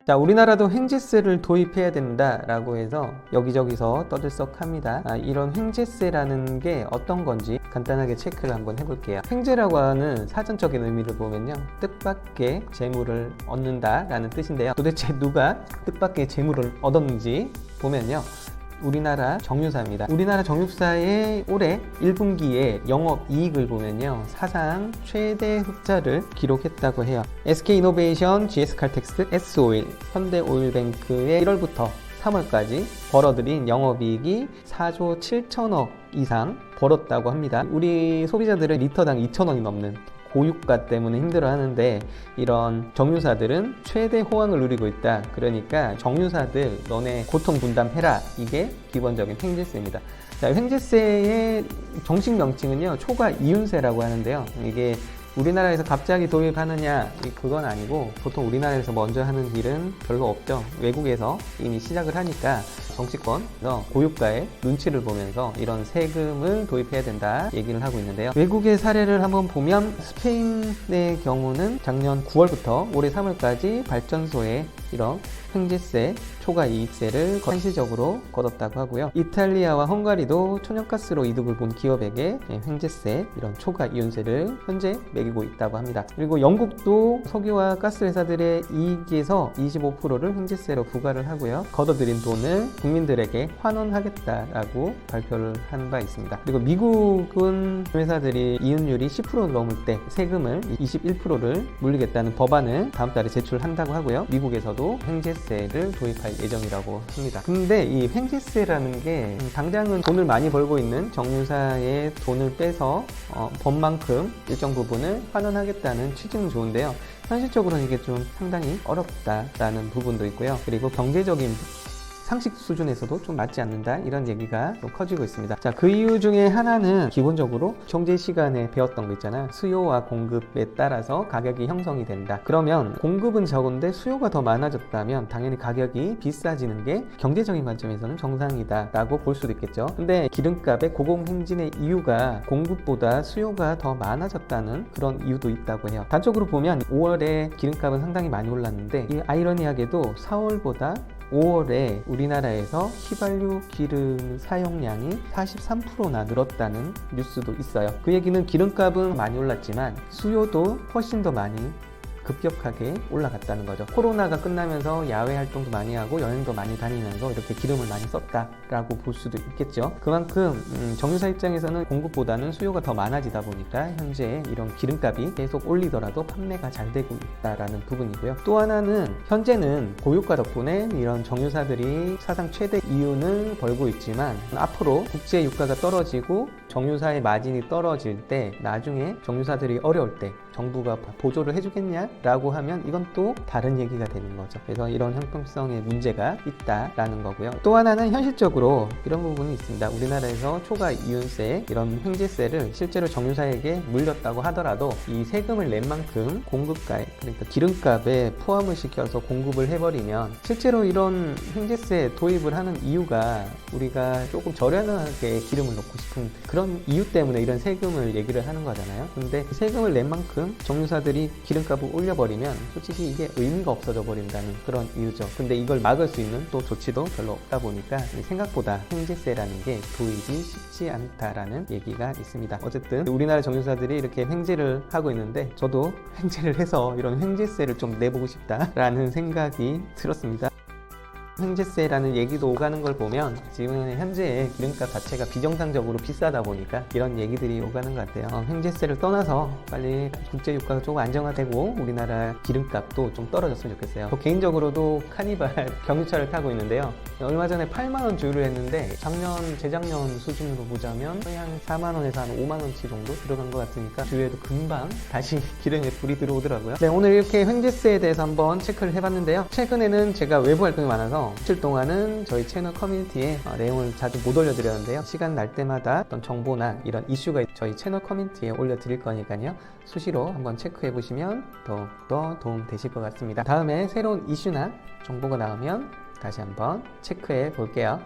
자, 우리나라도 횡재세를 도입해야 된다라고 해서 여기저기서 떠들썩합니다. 이런 횡재세라는 게 어떤 건지 간단하게 체크를 한번 해볼게요. 횡재라고 하는 사전적인 의미를 보면요, 뜻밖의 재물을 얻는다라는 뜻인데요. 도대체 누가 뜻밖의 재물을 얻었는지 보면요, 우리나라 정유사입니다. 우리나라 정유사의 올해 1분기에 영업이익을 보면요, 사상 최대 흑자를 기록했다고 해요. SK이노베이션, GS칼텍스, S오일, 현대오일뱅크의 1월부터 3월까지 벌어들인 영업이익이 4조 7천억 이상 벌었다고 합니다. 우리 소비자들은 리터당 2,000원이 넘는 고유가 때문에 힘들어 하는데, 이런 정유사들은 최대 호황을 누리고 있다. 그러니까 정유사들 너네 고통 분담해라. 이게 기본적인 횡재세입니다. 자, 횡재세의 정식 명칭은요, 초과 이윤세라고 하는데요. 이게 우리나라에서 갑자기 도입하느냐, 그건 아니고 보통 우리나라에서 먼저 하는 일은 별로 없죠. 외국에서 이미 시작을 하니까 정치권에서 고유가의 눈치를 보면서 이런 세금을 도입해야 된다 얘기를 하고 있는데요. 외국의 사례를 한번 보면 스페인의 경우는 작년 9월부터 올해 3월까지 발전소에 이런 횡재세, 초과이익세를 한시적으로 거뒀다고 하고요. 이탈리아와 헝가리도 천연가스로 이득을 본 기업에게 횡재세, 이런 초과이윤세를 현재 매기고 있다고 합니다. 그리고 영국도 석유와 가스 회사들의 이익에서 25%를 횡재세로 부과를 하고요. 거둬들인 돈을 국민들에게 환원하겠다라고 발표를 한 바 있습니다. 그리고 미국은 회사들이 이윤율이 10%를 넘을 때 세금을 21%를 물리겠다는 법안을 다음 달에 제출한다고 하고요. 미국에서도 횡재세를 도입할 예정이라고 합니다. 근데 이 횡재세라는 게 당장은 돈을 많이 벌고 있는 정유사의 돈을 빼서 법만큼 일정 부분을 환원하겠다는 취지는 좋은데요, 현실적으로는 이게 좀 상당히 어렵다라는 부분도 있고요. 그리고 경제적인 상식 수준에서도 좀 맞지 않는다, 이런 얘기가 좀 커지고 있습니다. 자, 그 이유 중에 하나는 기본적으로 경제 시간에 배웠던 거 있잖아요. 수요와 공급에 따라서 가격이 형성이 된다. 그러면 공급은 적은데 수요가 더 많아졌다면 당연히 가격이 비싸지는 게 경제적인 관점에서는 정상이다 라고 볼 수도 있겠죠. 근데 기름값의 고공행진의 이유가 공급보다 수요가 더 많아졌다는 그런 이유도 있다고 해요. 단적으로 보면 5월에 기름값은 상당히 많이 올랐는데, 이 아이러니하게도 4월보다 5월에 우리나라에서 휘발유 기름 사용량이 43%나 늘었다는 뉴스도 있어요. 그 얘기는 기름값은 많이 올랐지만 수요도 훨씬 더 많이 급격하게 올라갔다는 거죠. 코로나가 끝나면서 야외 활동도 많이 하고 여행도 많이 다니면서 이렇게 기름을 많이 썼다라고 볼 수도 있겠죠. 그만큼 정유사 입장에서는 공급보다는 수요가 더 많아지다 보니까 현재 이런 기름값이 계속 올리더라도 판매가 잘 되고 있다라는 부분이고요. 또 하나는 현재는 고유가 덕분에 이런 정유사들이 사상 최대 이윤을 벌고 있지만, 앞으로 국제 유가가 떨어지고 정유사의 마진이 떨어질 때, 나중에 정유사들이 어려울 때 정부가 보조를 해주겠냐? 라고 하면 이건 또 다른 얘기가 되는 거죠. 그래서 이런 형평성의 문제가 있다라는 거고요. 또 하나는 현실적으로 이런 부분이 있습니다. 우리나라에서 초과 이윤세, 이런 횡재세를 실제로 정유사에게 물렸다고 하더라도 이 세금을 낸 만큼 공급가에, 그러니까 기름값에 포함을 시켜서 공급을 해버리면, 실제로 이런 횡재세 도입을 하는 이유가 우리가 조금 저렴하게 기름을 넣고 싶은 그런 이유 때문에 이런 세금을 얘기를 하는 거잖아요. 근데 세금을 낸 만큼 정유사들이 기름값을 올려버리면 솔직히 이게 의미가 없어져 버린다는 그런 이유죠. 근데 이걸 막을 수 있는 또 조치도 별로 없다 보니까 생각보다 횡재세라는 게 도입이 쉽지 않다라는 얘기가 있습니다. 어쨌든 우리나라 정유사들이 이렇게 횡재를 하고 있는데, 저도 횡재를 해서 이런 횡재세를 좀 내보고 싶다라는 생각이 들었습니다. 횡재세라는 얘기도 오가는 걸 보면 지금 현재 기름값 자체가 비정상적으로 비싸다 보니까 이런 얘기들이 오가는 것 같아요. 횡재세를 떠나서 빨리 국제 유가가 조금 안정화되고 우리나라 기름값도 좀 떨어졌으면 좋겠어요. 저 개인적으로도 카니발 경유차를 타고 있는데요, 얼마 전에 8만원 주유를 했는데 재작년 수준으로 보자면 거의 한 4만원에서 한 5만원치 정도 들어간 것 같으니까 주유해도 금방 다시 기름에 불이 들어오더라고요. 네, 오늘 이렇게 횡재세에 대해서 한번 체크를 해봤는데요, 최근에는 제가 외부 활동이 많아서 며칠 동안은 저희 채널 커뮤니티에 내용을 자주 못 올려드렸는데요, 시간 날 때마다 어떤 정보나 이런 이슈가 저희 채널 커뮤니티에 올려드릴 거니까요, 수시로 한번 체크해 보시면 더욱더 도움 되실 것 같습니다. 다음에 새로운 이슈나 정보가 나오면 다시 한번 체크해 볼게요.